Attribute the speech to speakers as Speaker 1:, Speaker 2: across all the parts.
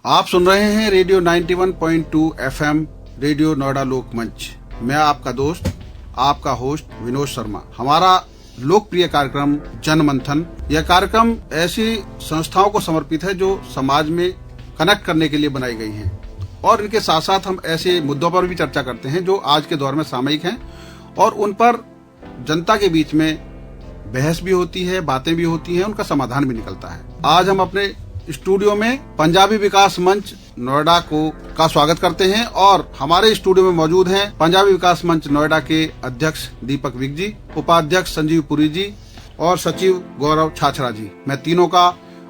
Speaker 1: आप सुन रहे हैं रेडियो 91.2 FM रेडियो नोएडा लोक मंच। मैं आपका दोस्त, आपका होस्ट विनोद शर्मा। हमारा लोकप्रिय कार्यक्रम जन मंथन, यह कार्यक्रम ऐसी संस्थाओं को समर्पित है जो समाज में कनेक्ट करने के लिए बनाई गई हैं और इनके साथ साथ हम ऐसे मुद्दों पर भी चर्चा करते हैं जो आज के दौर में सामयिक हैं और उन पर जनता के बीच में बहस भी होती है, बातें भी होती हैं, उनका समाधान भी निकलता है। आज हम अपने स्टूडियो में पंजाबी विकास मंच नोएडा का स्वागत करते हैं और हमारे स्टूडियो में मौजूद हैं पंजाबी विकास मंच नोएडा के अध्यक्ष दीपक विक जी, उपाध्यक्ष संजीव पुरी जी और सचिव गौरव छाछरा जी। मैं तीनों का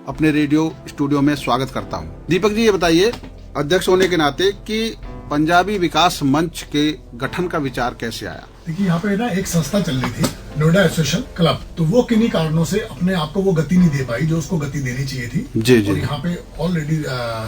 Speaker 1: अपने रेडियो स्टूडियो में स्वागत करता हूं। दीपक जी, ये बताइए अध्यक्ष होने के नाते कि पंजाबी विकास मंच के गठन का विचार कैसे आया?
Speaker 2: देखिए, यहाँ पे ना एक संस्था चल रही थी, नोएडा एसोसिएशन क्लब, तो वो किन्हीं कारणों से अपने आप को वो गति नहीं दे पाई जो उसको गति देनी चाहिए थी।
Speaker 1: जी जी।
Speaker 2: और यहाँ पे ऑलरेडी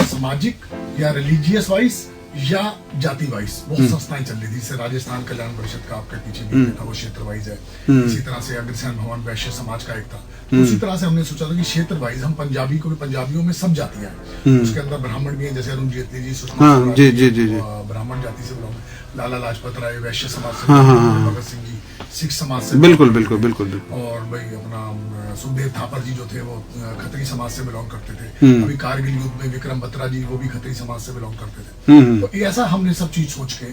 Speaker 2: सामाजिक या रिलीजियस वाइज या जाति वाइज बहुत संस्थाएं चल रही थी। जैसे राजस्थान कल्याण परिषद का आपके पीछे भी था, वो क्षेत्र वाइज है। इसी तरह से अग्रसेन भवन वैश्य समाज का एक था। तो उसी तरह से हमने सोचा था कि क्षेत्र वाइज हम पंजाबियों में सब जातियां हैं, उसके अंदर ब्राह्मण भी हैं, जैसे अरुण जेटली जी, सुषमा स्वराज ब्राह्मण जाति से बिलोंग, लाला लाजपत राय वैश्य समाज से, भगत सिंह जी सिख समाज से, बिल्कुल और भाई अपना सुखदेव थापर जी जो थे वो खत्री समाज से बिलोंग करते थे। अभी कारगिल युद्ध में विक्रम बत्रा जी वो भी खत्री समाज से बिलोंग करते थे। तो ऐसा हमने सब चीज सोच के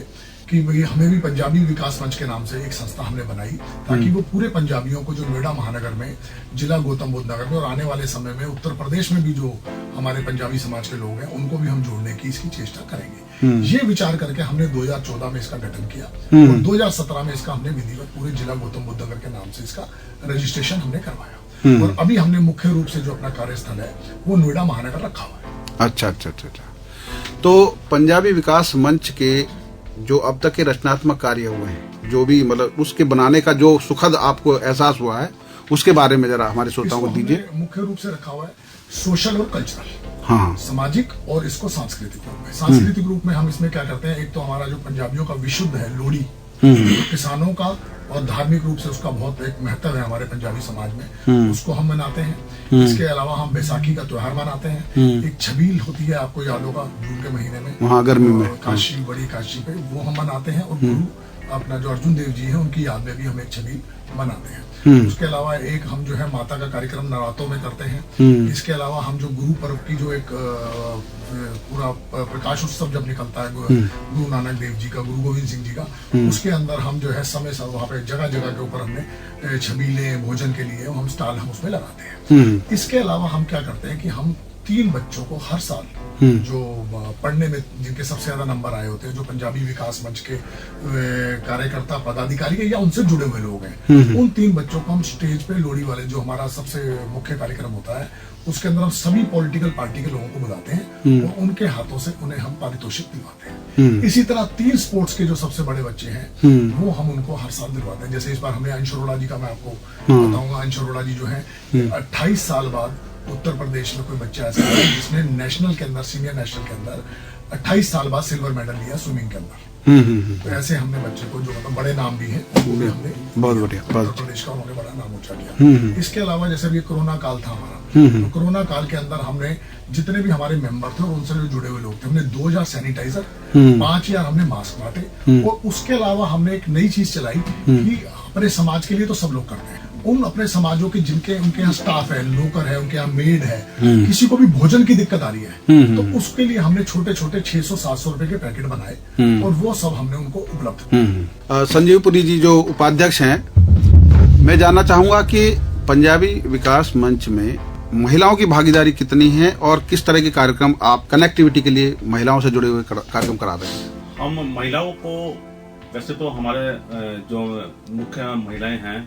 Speaker 2: कि भाई हमें भी पंजाबी विकास मंच के नाम से एक संस्था हमने बनाई ताकि वो पूरे पंजाबियों को जो नोएडा महानगर में, जिला गौतम बुद्ध नगर में और आने वाले समय में उत्तर प्रदेश में भी जो हमारे पंजाबी समाज के लोग हैं उनको भी हम जोड़ने की इसकी चेष्टा करेंगे। ये विचार करके हमने 2014 में इसका गठन किया और 2017 में इसका हमने विधिवत पूरे जिला गौतम बुद्ध नगर के नाम से इसका रजिस्ट्रेशन हमने करवाया और अभी हमने मुख्य रूप से जो अपना कार्यस्थल है वो नोएडा महानगर रखा हुआ है।
Speaker 1: अच्छा। तो पंजाबी विकास मंच के जो अब तक के रचनात्मक कार्य हुए हैं, जो भी मतलब उसके बनाने का जो सुखद आपको एहसास हुआ है, उसके बारे में जरा हमारे श्रोताओं को दीजिए।
Speaker 2: मुख्य रूप से रखा हुआ है सोशल और कल्चरल,
Speaker 1: हाँ,
Speaker 2: सामाजिक और इसको सांस्कृतिक रूप में। सांस्कृतिक रूप में हम इसमें क्या करते हैं, एक तो हमारा जो पंजाबियों का विशुद्ध है लोहड़ी, किसानों का और धार्मिक रूप से उसका बहुत एक महत्व है हमारे पंजाबी समाज में, उसको हम मनाते हैं। इसके अलावा हम बैसाखी का त्योहार मनाते हैं। एक छबील होती है, आपको याद होगा, जून के महीने में
Speaker 1: वहाँ गर्मी में
Speaker 2: काशी, बड़ी काशी पे, वो हम मनाते हैं। और गुरु अपना जो अर्जुन देव जी है उनकी याद में भी हम एक छबील मनाते हैं। उसके अलावा एक हम जो है माता का कार्यक्रम नवरात्रों में करते हैं। इसके अलावा हम जो गुरु पर्व की जो एक पूरा प्रकाश उत्सव जब निकलता है गुरु नानक देव जी का, गुरु गोविंद सिंह जी का, उसके अंदर हम जो है समय सर वहाँ पे जगह जगह के ऊपर हमने छबीलें भोजन के लिए हम स्टॉल हम उसमें लगाते हैं। इसके अलावा हम क्या करते हैं कि हम 3 बच्चों को हर साल जो पढ़ने में जिनके सबसे ज्यादा नंबर आए होते हैं, जो पंजाबी विकास मंच के कार्यकर्ता पदाधिकारी या उनसे जुड़े हुए लोग हैं, उन 3 बच्चों को हम स्टेज पे लोहड़ी वाले जो हमारा सबसे मुख्य कार्यक्रम होता है उसके अंदर हम सभी पॉलिटिकल पार्टी के लोगों को बुलाते हैं और उनके हाथों से उन्हें हम पारितोषिक दिलवाते हैं। इसी तरह 3 स्पोर्ट्स के जो सबसे बड़े बच्चे हैं वो हम उनको हर साल दिलवाते हैं। जैसे इस बार हमने अंश अरोड़ा जी का मैं आपको बताऊंगा। अंश अरोड़ा जी जो है 28 साल बाद उत्तर प्रदेश में कोई बच्चा ऐसा है जिसने नेशनल के अंदर, सीनियर नेशनल के अंदर 28 साल बाद सिल्वर मेडल लिया स्विमिंग के अंदर। तो ऐसे हमने बच्चे को जो मतलब बड़े नाम भी हैं वो भी हमने
Speaker 1: बहुत बढ़िया
Speaker 2: उत्तर प्रदेश का उन्होंने बड़ा नाम ऊंचा किया। इसके अलावा जैसे भी कोरोना काल था हमारा, तो कोरोना काल के अंदर हमने जितने भी हमारे मेंबर थे और उनसे जो जुड़े हुए लोग थे, हमने 2000 सैनिटाइजर, 5000 हमने मास्क बांटे। और उसके अलावा हमने एक नई चीज चलाई कि अपने समाज के लिए तो सब लोग करते हैं, उन अपने समाजों के जिनके उनके यहाँ स्टाफ है, नौकर है, उनके यहाँ मेड है, किसी को भी भोजन की दिक्कत आ रही है, तो उसके लिए हमने छोटे छोटे 600-700 रुपए के पैकेट बनाए और वो सब हमने उनको उपलब्ध।
Speaker 1: संजीव पुरी जी जो उपाध्यक्ष हैं, मैं जानना चाहूंगा कि पंजाबी विकास मंच में महिलाओं की भागीदारी कितनी है और किस तरह के कार्यक्रम आप कनेक्टिविटी के लिए महिलाओं से जुड़े हुए कार्यक्रम करा रहे हैं?
Speaker 3: हम महिलाओं को वैसे तो हमारे जो मुख्य महिलाएं हैं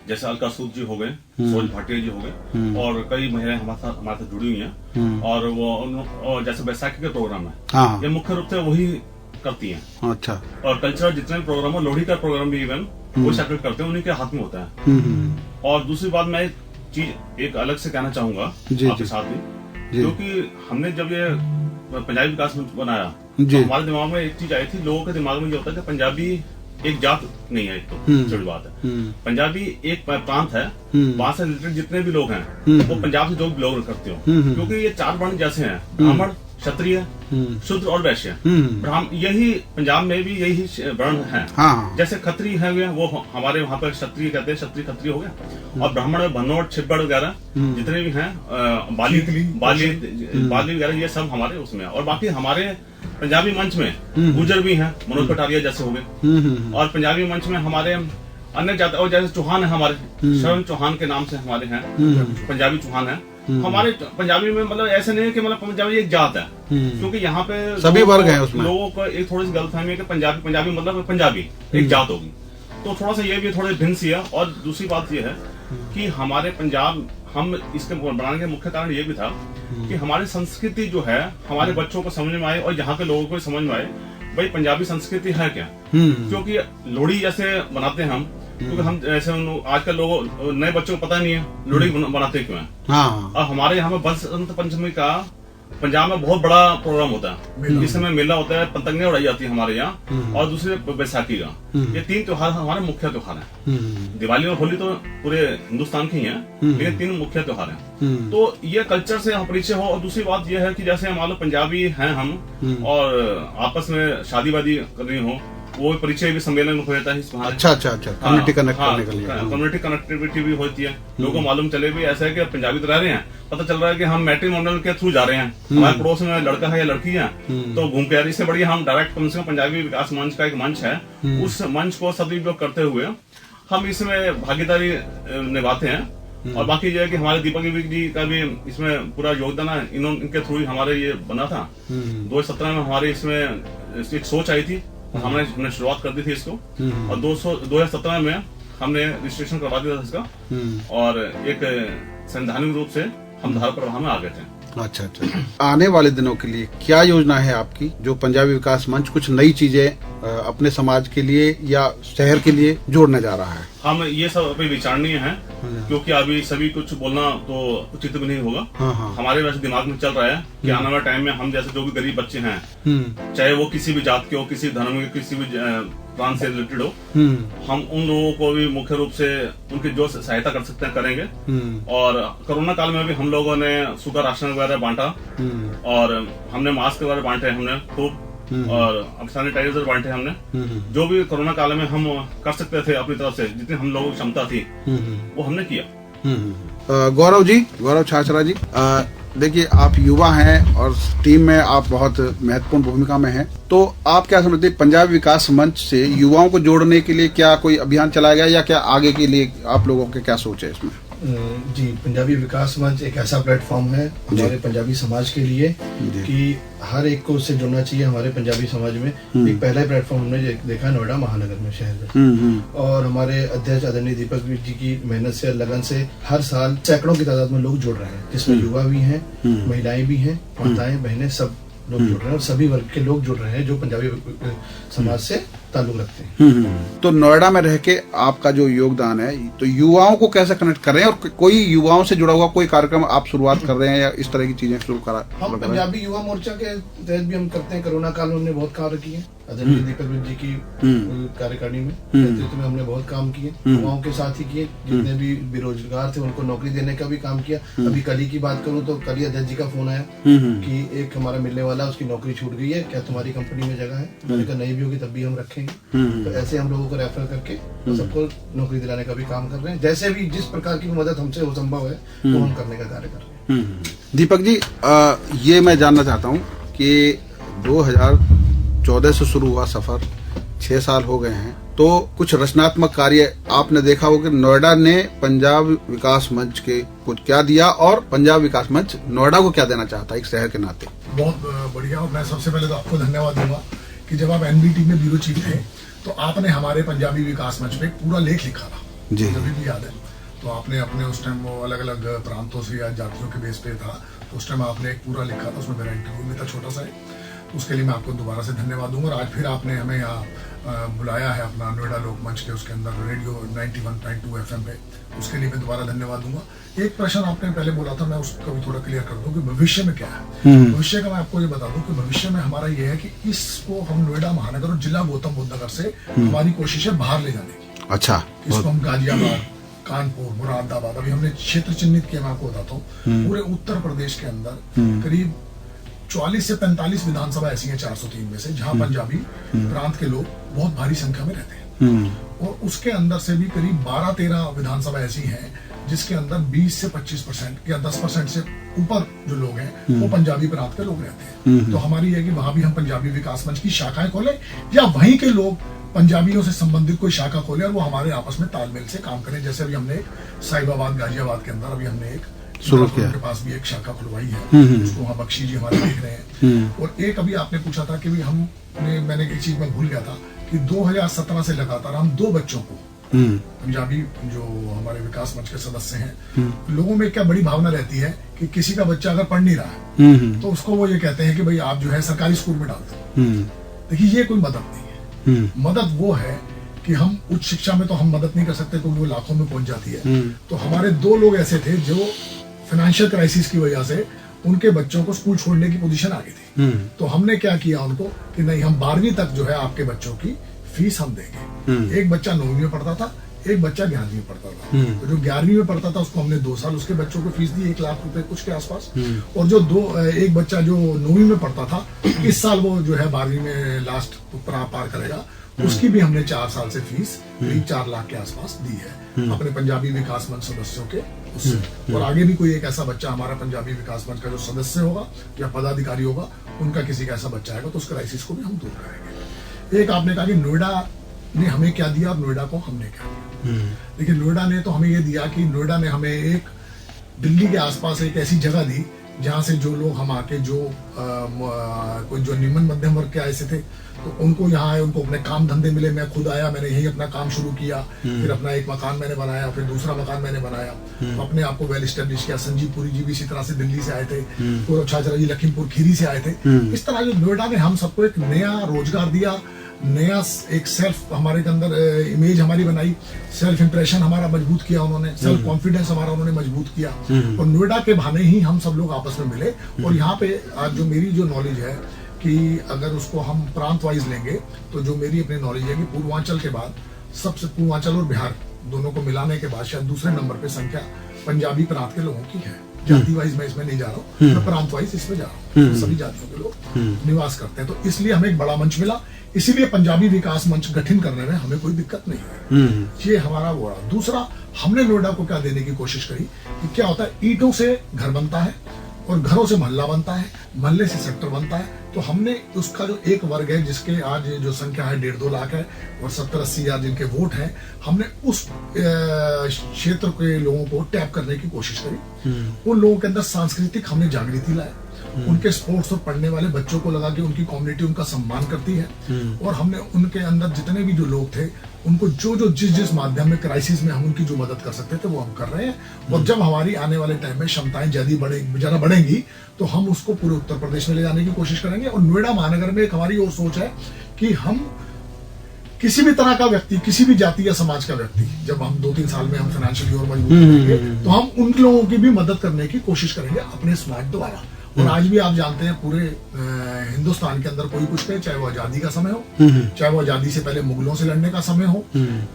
Speaker 3: जैसे अलका सूद जी हो गए, सोज भाटिया जी हो गए और कई महिलाएं हमारे साथ जुड़ी हुई हैं और वो जैसे बैसाखी के प्रोग्राम है ये मुख्य रूप से वही करती हैं।
Speaker 1: अच्छा। और
Speaker 3: कल्चरल जितने भी प्रोग्राम हो, लोहड़ी का प्रोग्राम भी इवन वो सेपरेट करते हैं, उन्हीं के हाथ में होता है। और दूसरी बात मैं चीज एक अलग से कहना चाहूंगा आपके साथ भी, क्योंकि हमने जब ये पंजाबी विकास मंच बनाया तो हमारे दिमाग में एक चीज आई थी, लोगों के दिमाग में ये होता है कि पंजाबी एक जात नहीं है, एक तो छोटी बात है। पंजाबी एक प्रांत है, वहां से रिलेटेड जितने भी लोग हैं वो पंजाब से जो बिलोंग करते हो, क्योंकि ये 4 वर्ण जैसे हैं, ब्राह्मण, क्षत्रिय, शूद्र और वैश्य। यही पंजाब में भी यही वर्ण है।
Speaker 1: हाँ।
Speaker 3: जैसे क्षत्रिय है वो हमारे वहाँ पर क्षत्रिय कहते हैं, क्षत्रिय खत्रिय हो गया। और ब्राह्मण, भनोट, छिब्बड़ वगैरह जितने भी हैं, बाली वगैरह, ये सब हमारे उसमें। और बाकी हमारे पंजाबी मंच में गुजर भी हैं, मनोज कटारिया जैसे हो गए। और पंजाबी मंच में हमारे अन्य जाति, और जैसे चौहान है हमारे, शरण चौहान के नाम से हमारे हैं, पंजाबी चौहान है हमारे। पंजाबी में मतलब ऐसे नहीं है कि मतलब पंजाबी एक जात है, क्योंकि यहाँ पे
Speaker 1: सभी वर्ग हैं उसमें।
Speaker 3: लोगों को एक थोड़ी सी गलतफहमी है कि पंजाबी मतलब पंजाबी एक जात होगी, तो थोड़ा सा ये भी थोड़ी भिन्न सी है। और दूसरी बात ये है कि हमारे पंजाब, हम इसके बनाने के मुख्य कारण ये भी था कि हमारी संस्कृति जो है हमारे बच्चों को समझ में आए और यहाँ के लोगों को समझ में आए भाई पंजाबी संस्कृति है क्या। क्योंकि लोहड़ी जैसे बनाते हैं हम, क्योंकि हम ऐसे आजकल लोगों नए बच्चों को पता नहीं है लोहड़ी बनाते क्यों है।
Speaker 1: हाँ।
Speaker 3: और हमारे यहाँ पे बसंत पंचमी का पंजाब में बहुत बड़ा प्रोग्राम होता है। इस समय मेला होता है, पतंगे उड़ाई जाती है हमारे यहाँ, और दूसरे बैसाखी का। ये 3 त्योहार हमारे मुख्य त्योहार हैं। दिवाली और होली तो पूरे हिंदुस्तान के ही हैं, लेकिन 3 मुख्य त्योहार हैं। तो ये कल्चर से हम परिचय हो। और दूसरी बात ये है कि जैसे मान लो पंजाबी हैं हम, और आपस में शादी वादी करनी हो, वो परिचय भी सम्मेलन हो जाता है इस बहाने।
Speaker 1: अच्छा। कम्युनिटी कनेक्ट करने के लिए,
Speaker 3: कम्युनिटी कनेक्टिविटी भी होती है। लोगों को मालूम चले भी ऐसा है कि पंजाबी तो रह रहे हैं, पता चल रहा है कि हम मैट्रिमोनियल के थ्रू जा रहे हैं, हमारे पड़ोस में लड़का है या लड़की है, तो घूम के इससे बढ़िया हम डायरेक्ट कम से कम पंजाबी विकास मंच का एक मंच है, उस मंच को सदुपयोग करते हुए हम इसमें भागीदारी निभाते हैं। और बाकी ये है कि हमारे दीपक जी का भी इसमें पूरा योगदान है, इनके थ्रू ही हमारे ये बना था। 2017 में हमारे इसमें एक सोच आई थी, हमने शुरुआत कर दी थी इसको, और 2017 में हमने रजिस्ट्रेशन करवा दिया था इसका, और एक संवैधानिक रूप से हम धारा प्रवाह में आ गए थे।
Speaker 1: अच्छा। आने वाले दिनों के लिए क्या योजना है आपकी, जो पंजाबी विकास मंच कुछ नई चीजें अपने समाज के लिए या शहर के लिए जोड़ने जा रहा है?
Speaker 3: हम ये सब अभी विचारणीय है, क्योंकि अभी सभी कुछ बोलना तो उचित भी नहीं होगा। हमारे वैसे दिमाग में चल रहा है कि आने वाले टाइम में हम जैसे जो भी गरीब बच्चे हैं, चाहे वो किसी भी जात के हो, किसी धर्म के, किसी भी प्रांत से रिलेटेड हो, हम उन लोगों को भी मुख्य रूप से उनकी जो सहायता कर सकते हैं करेंगे। और कोरोना काल में भी हम लोगों ने सूखा राशन वगैरह बांटा, और हमने मास्क वगैरह बांटे हमने खूब, और सैनिटाइजर बांटे हमने। जो भी कोरोना काल में हम कर सकते थे अपनी तरफ से, जितनी हम लोगों की क्षमता थी, वो हमने किया।
Speaker 1: गौरव छाछरा जी, देखिए आप युवा हैं और टीम में आप बहुत महत्वपूर्ण भूमिका में हैं, तो आप क्या समझते हैं पंजाब विकास मंच से युवाओं को जोड़ने के लिए क्या कोई अभियान चलाया गया, या क्या आगे के लिए आप लोगों के क्या सोच है इसमें?
Speaker 4: जी, पंजाबी विकास मंच एक ऐसा प्लेटफॉर्म है हमारे पंजाबी समाज के लिए कि हर एक को उससे जुड़ना चाहिए। हमारे पंजाबी समाज में एक पहला प्लेटफॉर्म हमने देखा नोएडा महानगर में, शहर में, और हमारे अध्यक्ष आदरणीय दीपक जी की मेहनत से, लगन से हर साल सैकड़ों की तादाद में लोग जुड़ रहे हैं, जिसमें युवा भी हैं, महिलाएं भी हैं, माताएं, बहनें, सब लोग जुड़ रहे हैं, और सभी वर्ग के लोग जुड़ रहे हैं जो पंजाबी समाज से ताल्लुक रखते हैं।
Speaker 1: तो नोएडा में रह के आपका जो योगदान है, तो युवाओं को कैसे कनेक्ट कर रहे हैं, और कोई युवाओं से जुड़ा हुआ कोई कार्यक्रम आप शुरुआत कर रहे हैं या इस तरह की चीजें शुरू करा?
Speaker 4: हम पंजाबी युवा मोर्चा के तहत भी हम करते हैं। कोरोना काल में हमने बहुत कार्य किए, आदरणीय दीपक जी की कार्यकारिणी में, नेतृत्व में हमने बहुत काम किए, युवाओं के साथ ही किए। जितने भी बेरोजगार थे उनको नौकरी देने का भी काम किया। अभी कल ही की बात करूं तो कल ही अध्यक्ष जी का फोन आया कि एक हमारा मिलने वाला, उसकी नौकरी छूट गई है, क्या तुम्हारी कंपनी में जगह है? मैंने कहा नहीं भी होगी तब भी हम रखेंगे। तो ऐसे हम लोगों को रेफर करके सबको नौकरी दिलाने का भी काम कर रहे हैं। जैसे भी जिस प्रकार की मदद हमसे हो संभव है तो हम करने का कार्य कर रहे हैं।
Speaker 1: दीपक जी, ये मैं जानना चाहता हूँ कि 2014 से शुरू हुआ सफर, 6 साल हो गए हैं, तो कुछ रचनात्मक कार्य आपने देखा होगा कि नोएडा ने पंजाब विकास मंच के कुछ क्या दिया, और पंजाब विकास मंच नोएडा को क्या देना चाहता है एक शहर के नाते?
Speaker 2: बहुत बढ़िया। और मैं सबसे पहले तो आपको धन्यवाद दूंगा कि जब आप एनबीटी में ब्यूरो चीफ थे तो आपने हमारे पंजाबी विकास मंच पे पूरा लेख लिखा था,
Speaker 1: जी
Speaker 2: मुझे भी याद है। तो आपने अपने उस टाइम वो अलग अलग प्रांतों से या जातियों के बेस पे था, तो उस टाइम आपने एक पूरा लिखा था, उसमें मेरा इंटरव्यू भी था छोटा सा। उसके लिए मैं आपको दोबारा से धन्यवाद दूंगा। और आज फिर आपने हमें यहाँ बुलाया है अपना नोएडा लोक मंच के उसके अंदर रेडियो 91.2 FM पे, उसके लिए मैं दोबारा धन्यवाद दूंगा। एक प्रश्न आपने पहले बोला था, मैं उसको भी थोड़ा क्लियर कर दूं कि भविष्य में क्या है। भविष्य का मैं आपको ये बता दूं कि भविष्य में हमारा ये है कि इसको हम नोएडा महानगर और जिला गौतम बुद्ध नगर से हमारी कोशिश है बाहर ले जाने की।
Speaker 1: अच्छा,
Speaker 2: इसको हम गाजियाबाद, कानपुर, मुरादाबाद, अभी हमने क्षेत्र चिन्हित किया। मैं आपको बताता हूँ, पूरे उत्तर प्रदेश के अंदर करीब 40 से 45 विधानसभा ऐसी हैं 403 में से जहां पंजाबी प्रांत के लोग बहुत भारी संख्या में रहते हैं, और उसके अंदर से भी करीब 12-13 विधानसभा ऐसी हैं जिसके अंदर 20 से 25% या 10% से ऊपर जो लोग हैं वो पंजाबी प्रांत के लोग रहते हैं। तो हमारी है कि वहां भी हम पंजाबी विकास मंच की शाखाएं खोलें या वहीं के लोग पंजाबियों से संबंधित कोई शाखा खोले और वो हमारे आपस में तालमेल से काम करें। जैसे अभी हमने साहिबाबाद गाजियाबाद के अंदर अभी हमने एक शुरू किया, के पास भी एक शाखा खुलवाई है, उसको वहाँ बख्शी जी हमारे देख रहे हैं। और एक अभी आपने पूछा था कि मैंने एक चीज में भूल गया था कि 2017 से लगातार हम 2 बच्चों को पंजाबी जो हमारे विकास मंच के सदस्य हैं, लोगों में क्या बड़ी भावना रहती है कि किसी का बच्चा अगर पढ़ नहीं रहा है तो उसको वो ये कहते हैं कि भाई आप जो है सरकारी स्कूल में डाल दो। देखिए ये कोई मदद नहीं है। मदद वो है कि हम उच्च शिक्षा में तो हम मदद नहीं कर सकते क्योंकि वो लाखों में पहुंच जाती है। तो हमारे 2 लोग ऐसे थे जो फाइनेंशियल क्राइसिस की वजह से उनके बच्चों को स्कूल छोड़ने की पोजीशन आ गई थी। तो हमने क्या किया उनको कि नहीं, हम 12वीं तक जो है आपके बच्चों की फीस हम देंगे। एक बच्चा 9वीं में पढ़ता था, एक बच्चा 11वीं में पढ़ता था। तो जो 11वीं में पढ़ता था उसको हमने 2 साल उसके बच्चों को फीस दी 1 लाख रुपए कुछ के आसपास। और जो एक बच्चा जो 9वीं में पढ़ता था, इस साल वो जो है 12वीं में लास्ट पार करेगा, उसकी भी हमने 4 साल से फीस 4 लाख के आसपास दी है अपने पंजाबी विकास मंच सदस्यों के उससे। और आगे भी कोई एक ऐसा बच्चा हमारा पंजाबी विकास मंच का जो सदस्य होगा या पदाधिकारी होगा, उनका किसी का ऐसा बच्चा आएगा तो उस क्राइसिस को भी हम दूर करेंगे। एक आपने कहा कि नोएडा ने हमें क्या दिया और नोएडा को हमने क्या दिया। देखिए नोएडा ने तो हमें ये दिया कि नोएडा ने हमें एक दिल्ली के आसपास एक ऐसी जगह दी जहाँ से जो लोग हम आके जो कोई जो निम्न मध्यम वर्ग के ऐसे थे तो उनको यहाँ आए, उनको अपने काम धंधे मिले। मैं खुद आया, मैंने यही अपना काम शुरू किया, फिर अपना एक मकान मैंने बनाया, फिर दूसरा मकान मैंने बनाया, तो अपने आप को वेल एस्टेब्लिश किया। संजीव पुरी जी भी इसी तरह से दिल्ली से आए थे, पूर्व छात्रा जी लखीमपुर खीरी से आए थे। इस तरह जो नोएडा ने हम सबको एक नया रोजगार दिया, नया एक सेल्फ हमारे के अंदर इमेज हमारी बनाई, सेल्फ इंप्रेशन हमारा मजबूत किया उन्होंने, सेल्फ कॉन्फिडेंस हमारा उन्होंने मजबूत किया। और नोएडा के बहाने ही हम सब लोग आपस में मिले। और यहाँ पे आज जो मेरी जो नॉलेज है कि अगर उसको हम प्रांत वाइज लेंगे तो जो मेरी अपनी नॉलेज है कि पूर्वांचल के बाद सबसे, पूर्वांचल और बिहार दोनों को मिलाने के बाद शायद दूसरे नंबर पे संख्या पंजाबी प्रांत के लोगों की है। जाति वाइज मैं इसमें नहीं जा रहा हूँ, मैं प्रांत वाइज इसमें जा रहा हूँ। सभी जातियों के लोग निवास करते हैं, तो इसलिए हमें एक बड़ा मंच मिला। इसीलिए पंजाबी विकास मंच गठन करने में हमें कोई दिक्कत नहीं है। ये हमारा वो रहा। दूसरा, हमने नोएडा को क्या देने की कोशिश करी कि क्या होता है, ईंटों से घर बनता है और घरों से मोहल्ला बनता है, मोहल्ले से सेक्टर बनता है। तो हमने उसका जो एक वर्ग है जिसके आज जो संख्या है 1.5-2 लाख है और 70-80 हजार जिनके वोट हैं, हमने उस क्षेत्र के लोगों को टैप करने की कोशिश करी। उन लोगों के अंदर सांस्कृतिक हमने जागृति लाए, उनके स्पोर्ट्स और पढ़ने वाले बच्चों को लगा कि उनकी कम्युनिटी उनका सम्मान करती है। और हमने उनके अंदर जितने भी जो लोग थे उनको जो जिस माध्यम में क्राइसिस में हम उनकी जो मदद कर सकते थे वो हम कर रहे हैं। और जब हमारी आने वाले टाइम में क्षमताएं ज्यादा बढ़ेंगी तो हम उसको पूरे उत्तर प्रदेश में ले जाने की कोशिश करेंगे। और नोएडा महानगर में एक हमारी और सोच है कि हम किसी भी तरह का व्यक्ति, किसी भी जाति या समाज का व्यक्ति, जब हम 2-3 साल में हम फाइनेंशियली और मजबूत होंगे तो हम उन लोगों की भी मदद करने की कोशिश करेंगे अपने समाज द्वारा। और आज भी आप जानते हैं पूरे हिंदुस्तान के अंदर कोई कुछ कहे, चाहे वो आजादी का समय हो, चाहे वो आजादी से पहले मुगलों से लड़ने का समय हो,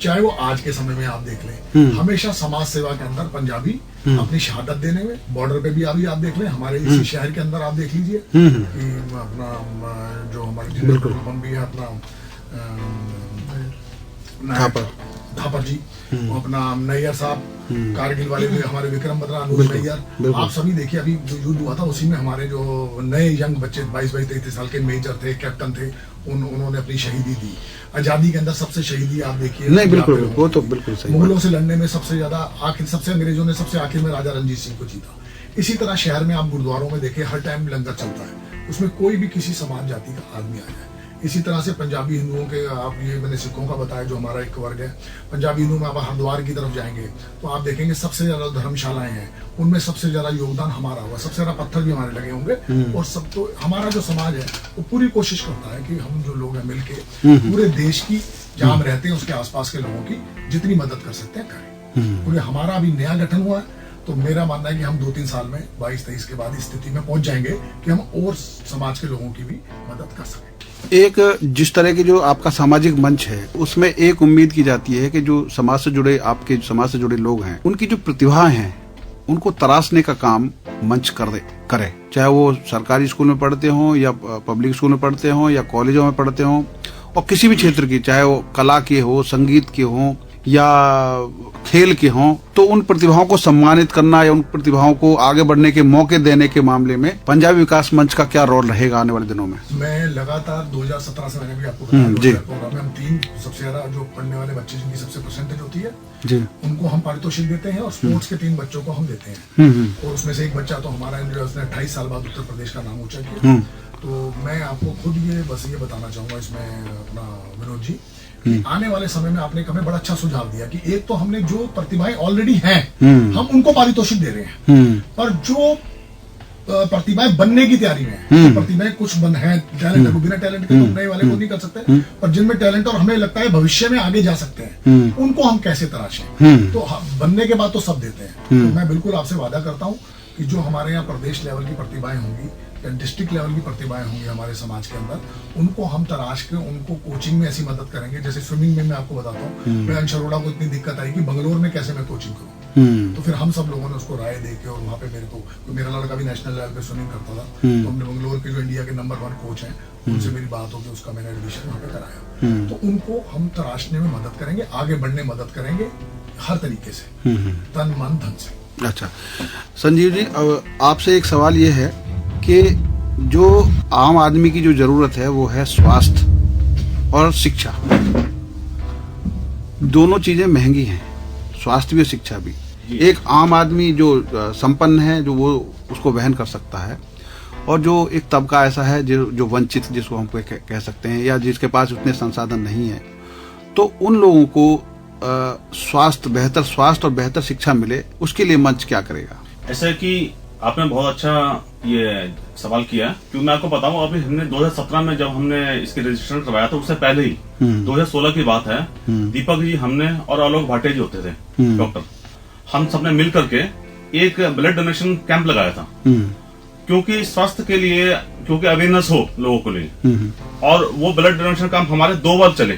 Speaker 2: चाहे वो आज के समय में आप देख लें, हमेशा समाज सेवा के अंदर पंजाबी अपनी शहादत देने में, बॉर्डर पे भी अभी आप देख लें, हमारे इसी शहर के अंदर आप देख लीजिए कि अपना जो हमारे भी है अपना थापर जी, अपना नैयर साहब, कारगिल वाले में हमारे विक्रम बत्रा, अनुज नैयर, आप सभी देखिए अभी जो युद्ध हुआ था उसी में हमारे जो नए यंग बच्चे 22-23 साल के मेजर थे, कैप्टन थे, उन्होंने अपनी शहीदी दी। आजादी के अंदर सबसे शहीदी आप देखिए,
Speaker 1: नहीं बिल्कुल वो तो बिल्कुल सही।
Speaker 2: मुगलों से लड़ने में सबसे ज्यादा आखिर सबसे अंग्रेजों ने सबसे आखिर में राजा रणजीत सिंह को जीता। इसी तरह शहर में आप गुरुद्वारों में देखिए हर टाइम लंगर चलता है, उसमें कोई भी किसी समाज जाति का आदमी आ जाए। इसी तरह से पंजाबी हिंदुओं के, आप ये मैंने सिखों का बताया जो हमारा एक वर्ग है, पंजाबी हिंदू में आप हरिद्वार की तरफ जाएंगे तो आप देखेंगे सबसे ज्यादा धर्मशालाएं हैं, उनमें सबसे ज्यादा योगदान हमारा हुआ, सबसे ज्यादा पत्थर भी हमारे लगे होंगे। और सब तो हमारा जो समाज है वो पूरी कोशिश करता है कि हम जो लोग हैं मिलके पूरे देश की, जहां हम रहते हैं उसके आसपास के लोगों की जितनी मदद कर सकते हैं करें। क्योंकि हमारा अभी नया गठन हुआ है तो मेरा मानना है कि हम 2-3 साल में 22-23 के बाद इस स्थिति में पहुंच जाएंगे कि हम और समाज के लोगों की भी मदद कर सकें।
Speaker 1: एक जिस तरह की जो आपका सामाजिक मंच है उसमें एक उम्मीद की जाती है कि जो समाज से जुड़े, आपके समाज से जुड़े लोग हैं, उनकी जो प्रतिभा है उनको तराशने का काम मंच कर करे, चाहे वो सरकारी स्कूल में पढ़ते हों या पब्लिक स्कूल में पढ़ते हों या कॉलेजों में पढ़ते हों, और किसी भी क्षेत्र की, चाहे वो कला की हो, संगीत की हो या खेल के हों, तो उन प्रतिभाओं को सम्मानित करना या उन प्रतिभाओं को आगे बढ़ने के मौके देने के मामले में पंजाबी विकास मंच का क्या रोल रहेगा आने वाले दिनों में? मैं
Speaker 2: लगातार 2017 से मैंने भी आपको बताया प्रोग्राम में हम 3 सबसे ज्यादा जो पढ़ने वाले बच्चे जिनकी सबसे परसेंटेज होती है जी, उनको हम पारितोषिक देते हैं और स्पोर्ट्स के 3 बच्चों को हम देते हैं। और उसमें से एक बच्चा तो हमारा जो उसने 28 साल बाद उत्तर प्रदेश का नाम ऊंचा किया। तो मैं आपको खुद ये बताना चाहूंगा इसमें अपना विनोद जी, आने वाले समय में आपने हमें बड़ा अच्छा सुझाव दिया कि एक तो हमने जो प्रतिभाएं ऑलरेडी हैं हम उनको पारितोषिक दे रहे हैं, पर जो प्रतिभाएं बनने की तैयारी में है, प्रतिभाएं कुछ है टैलेंट है, बिना टैलेंट के तो नए वाले को नहीं कर सकते, पर जिनमें टैलेंट और हमें लगता है भविष्य में आगे जा सकते हैं, उनको हम कैसे तराशें। तो बनने के बाद तो सब देते हैं। तो मैं बिल्कुल आपसे वादा करता हूँ कि जो हमारे यहाँ प्रदेश लेवल की प्रतिभाएं होंगी या डिस्ट्रिक्ट लेवल की प्रतिभाएं होंगी हमारे समाज के अंदर, उनको हम तराश के उनको कोचिंग में ऐसी मदद करेंगे। जैसे स्विमिंग में मैं आपको बताता हूँ, मैं अंश अरोड़ा को इतनी दिक्कत आई कि बंगलोर में कैसे मैं कोचिंग करूँ, तो फिर हम सब लोगों ने उसको राय दे के, और वहाँ पे मेरा लड़का भी नेशनल लेवल पे स्विमिंग करता था, तो हमने बंगलोर के जो इंडिया के नंबर 1 कोच हैं उनसे मेरी बात होगी, उसका मैंने एडमिशन वहाँ पे कराया। तो उनको हम तराशने में मदद करेंगे, आगे बढ़ने में मदद करेंगे हर तरीके से, तन मन धन से।
Speaker 1: अच्छा संजीव जी, आपसे एक सवाल ये है कि जो आम आदमी की जो जरूरत है वो है स्वास्थ्य और शिक्षा। दोनों चीजें महंगी हैं, स्वास्थ्य भी और शिक्षा भी। एक आम आदमी जो संपन्न है, जो वो उसको वहन कर सकता है, और जो एक तबका ऐसा है जो वंचित, जिसको हम कह सकते हैं, या जिसके पास उतने संसाधन नहीं है, तो उन लोगों को बेहतर स्वास्थ्य और बेहतर शिक्षा मिले, उसके लिए मंच क्या करेगा?
Speaker 3: ऐसा कि आपने बहुत अच्छा ये सवाल किया, क्योंकि मैं आपको बताऊं, अभी हमने 2017 में जब हमने इसके रजिस्ट्रेशन करवाया था, उससे पहले ही 2016 की बात है, दीपक जी, हमने और आलोक भाटे जी होते थे डॉक्टर, हम सबने मिल करके एक ब्लड डोनेशन कैंप लगाया था, क्योंकि स्वास्थ्य के लिए, क्योंकि अवेयरनेस हो लोगों को लिए। और वो ब्लड डोनेशन कैंप हमारे 2 बार चले।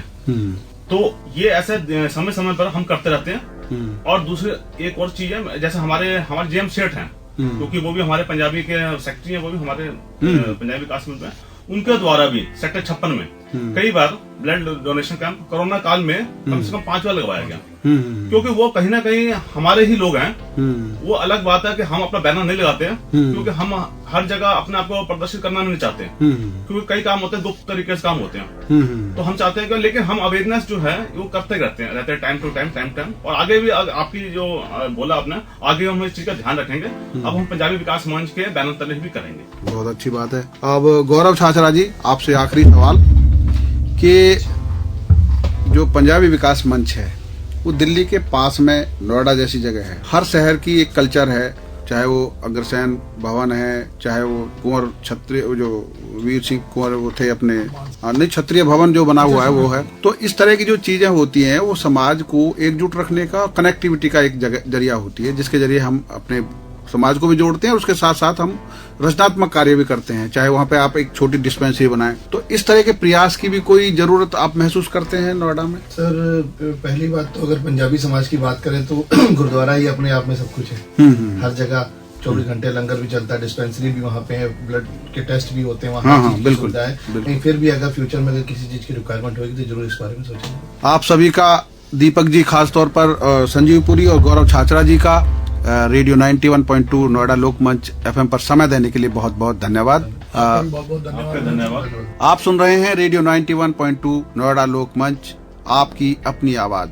Speaker 3: तो ये ऐसे समय समय पर हम करते रहते हैं। और दूसरी एक और चीज है, जैसे हमारे जेएम सेठ हैं, क्योंकि वो भी हमारे पंजाबी के सेक्रेटरी हैं, वो भी हमारे पंजाबी विकास मंच में, उनके द्वारा भी सेक्टर 56 में कई बार ब्लड डोनेशन कैंप कोरोना काल में कम से कम 5 बार लगवाया गया, क्योंकि वो कहीं ना कहीं हमारे ही लोग हैं। वो अलग बात है कि हम अपना बैनर नहीं लगाते हैं, क्योंकि हम हर जगह अपने आप को प्रदर्शित करना नहीं चाहते, क्योंकि कई काम होते हैं, 2 तरीके से काम होते हैं। तो हम चाहते हैं कि, लेकिन हम अवेयरनेस जो है वो करते रहते हैं टाइम टू टाइम। और आगे भी आपकी जो बोला आपने, आगे हम इस चीज का ध्यान रखेंगे। अब हम पंजाबी विकास मंच के बैनर तले भी करेंगे।
Speaker 1: बहुत अच्छी बात है। अब गौरव छाछरा जी, आपसे आखिरी सवाल कि जो पंजाबी विकास मंच है वो दिल्ली के पास में नोएडा जैसी जगह है, हर शहर की एक कल्चर है, चाहे वो अग्रसेन भवन है, चाहे वो कुंवर क्षत्रिय, जो वीर सिंह कुंवर वो थे अपने, नहीं, क्षत्रिय भवन जो बना हुआ है वो है। तो इस तरह की जो चीजें होती हैं वो समाज को एकजुट रखने का, कनेक्टिविटी का एक जरिया होती है, जिसके जरिए हम अपने समाज को भी जोड़ते हैं और उसके साथ साथ हम रचनात्मक कार्य भी करते हैं, चाहे वहाँ पे आप एक छोटी डिस्पेंसरी बनाएं। तो इस तरह के प्रयास की भी कोई जरूरत आप महसूस करते हैं नोएडा में?
Speaker 4: सर, पहली बात तो अगर पंजाबी समाज की बात करें तो गुरुद्वारा ही अपने आप में सब कुछ है। हर जगह 24 घंटे लंगर भी चलता है, डिस्पेंसरी भी वहाँ पे है, ब्लड के टेस्ट भी होते हैं वहाँ। हाँ, बिल्कुल है। लेकिन फिर भी अगर फ्यूचर में अगर किसी चीज की रिक्वायरमेंट होगी तो जरूर इस बारे में सोचेंगे।
Speaker 1: आप सभी का, दीपक जी खासतौर पर, संजीव पुरी और गौरव छाछरा जी का रेडियो 91.2 नोएडा लोकमंच FM पर समय देने के लिए बहुत बहुत धन्यवाद।
Speaker 2: बहुत धन्यवाद।
Speaker 1: आप सुन रहे हैं रेडियो 91.2 नोएडा लोकमंच, आपकी अपनी आवाज।